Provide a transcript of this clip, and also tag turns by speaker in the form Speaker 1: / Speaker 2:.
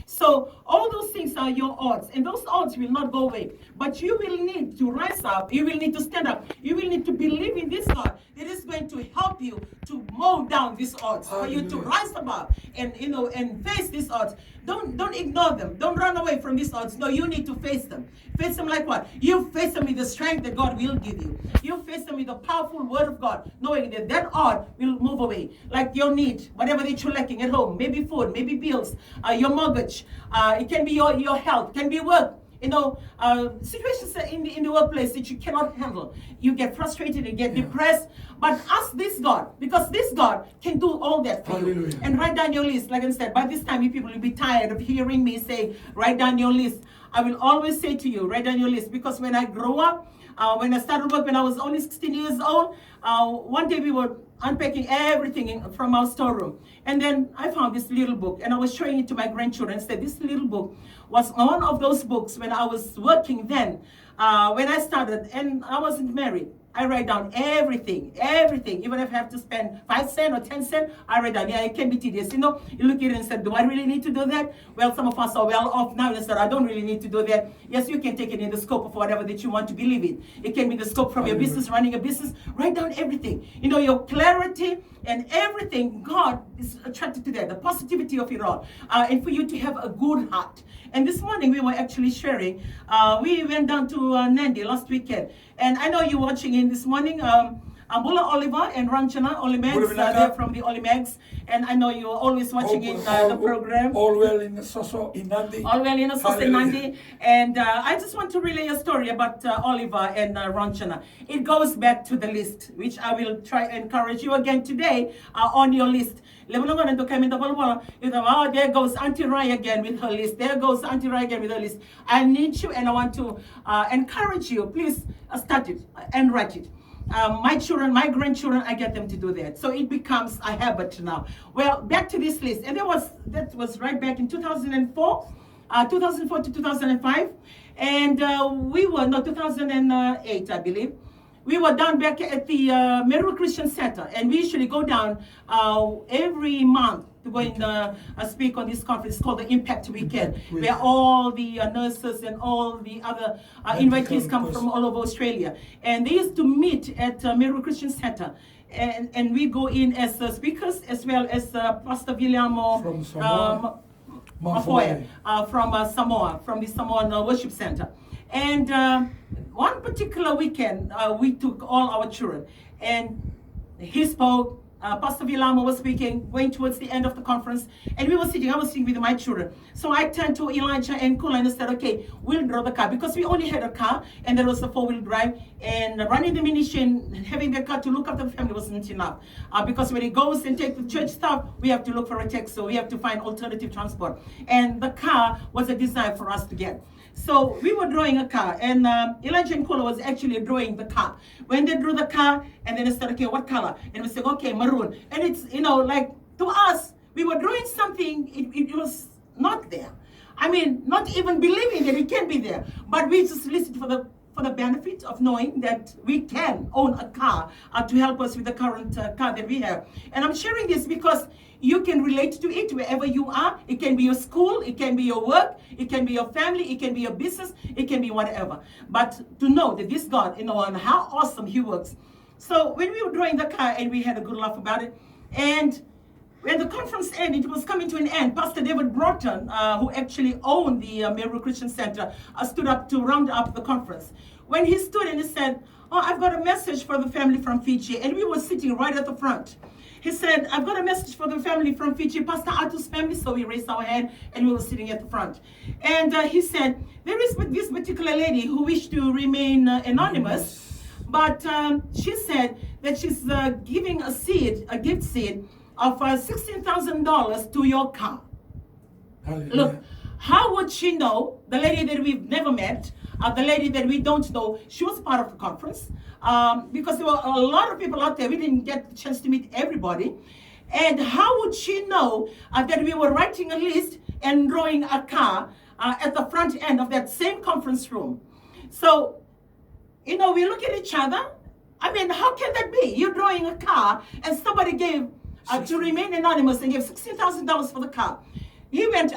Speaker 1: So all those things are your odds, and those odds will not go away. But you will need to rise up. You will need to stand up. You will need to believe in this God that is going to help you to mow down these odds, for you to rise above and and face these odds. Don't ignore them. Don't run away from these odds. No, you need to face them. Face them like what? You face them with the strength that God will give you. You face them with the powerful word of God, knowing that that odd will move away. Like your need, whatever that you're lacking at home, maybe food, maybe bills, your mortgage, it can be your health, can be work. Situations in the workplace that you cannot handle. You get frustrated, you get depressed. But ask this God, because this God can do all that for you. And write down your list. Like I said, by this time, you people will be tired of hearing me say, write down your list. I will always say to you, write down your list. Because when I grew up, when I started work when I was only 16 years old, one day we were unpacking everything from our storeroom. And then I found this little book, and I was showing it to my grandchildren and said, this little book was one of those books when I was working then, when I started, and I wasn't married. I write down everything, even if I have to spend 5 cents or 10 cents, I write down. Yeah, it can be tedious. You look at it and say, do I really need to do that? Well, some of us are well off now and said, I don't really need to do that. Yes, you can take it in the scope of whatever that you want to believe in. It can be the scope from your business, running a business. Write down everything. Your clarity and everything, God is attracted to that, the positivity of it all. And for you to have a good heart. And this morning we were actually sharing, we went down to Nandi last weekend. And I know you're watching in this morning, Ambula Oliver and Ranchana Olimegs, they're from the Olimegs. And I know you're always watching the program.
Speaker 2: All well in the Soso in Nandi.
Speaker 1: All well in the Soso in Nandi. And I just want to relay a story about Oliver and Ranchana. It goes back to the list, which I will try and encourage you again today on your list. There goes Auntie Rai again with her list. There goes Auntie Rai again with her list. I need you and I want to encourage you. Please start it and write it. My children, my grandchildren, I get them to do that. So it becomes a habit now. Well, back to this list. And that was right back in 2004 to 2005. And 2008, I believe. We were down back at the Meru Christian Center, and we usually go down every month to go and speak on this conference. It's called the Impact Weekend, where all the nurses and all the other invitees come from all over Australia. And they used to meet at Meru Christian Center. And we go in as speakers, as well as Pastor Guillermo from Mafoya, from Samoa, from the Samoan Worship Center. And one particular weekend, we took all our children, and he spoke. Pastor Vilamo was speaking, going towards the end of the conference, and I was sitting with my children. So I turned to Elijah and Kula and said, okay, we'll draw the car, because we only had a car, and there was a 4-wheel drive, and running the ministry and having the car to look after the family wasn't enough. Because when it goes and take the church stuff, we have to look for a taxi, so we have to find alternative transport. And the car was a desire for us to get. So we were drawing a car, and Elijah and Kola was actually drawing the car. When they drew the car, and then they said, okay, what color? And we said, okay, maroon. And it's, like, to us, we were drawing something, it was not there. I mean, not even believing that it can be there. But we just listened for the benefit of knowing that we can own a car to help us with the current car that we have. And I'm sharing this because you can relate to it wherever you are. It can be your school, it can be your work, it can be your family, it can be your business, it can be whatever. But to know that this God, and how awesome He works. So when we were drawing the car, and we had a good laugh about it, and when the conference ended, it was coming to an end. Pastor David Broughton, who actually owned the Meru Christian Center, stood up to round up the conference. When he stood and he said, oh, I've got a message for the family from Fiji. And we were sitting right at the front. He said, I've got a message for the family from Fiji, Pastor Atu's family. So we raised our hand and we were sitting at the front. And he said, there is this particular lady who wished to remain anonymous. But she said that she's giving a gift seed of $16,000 to your car. Hallelujah. Look, how would she know, the lady that we've never met, the lady that we don't know? She was part of the conference, because there were a lot of people out there. We didn't get the chance to meet everybody. And how would she know that we were writing a list and drawing a car at the front end of that same conference room? So, we look at each other. I mean, how can that be? You're drawing a car, and somebody gave to remain anonymous and gave $16,000 for the car. He went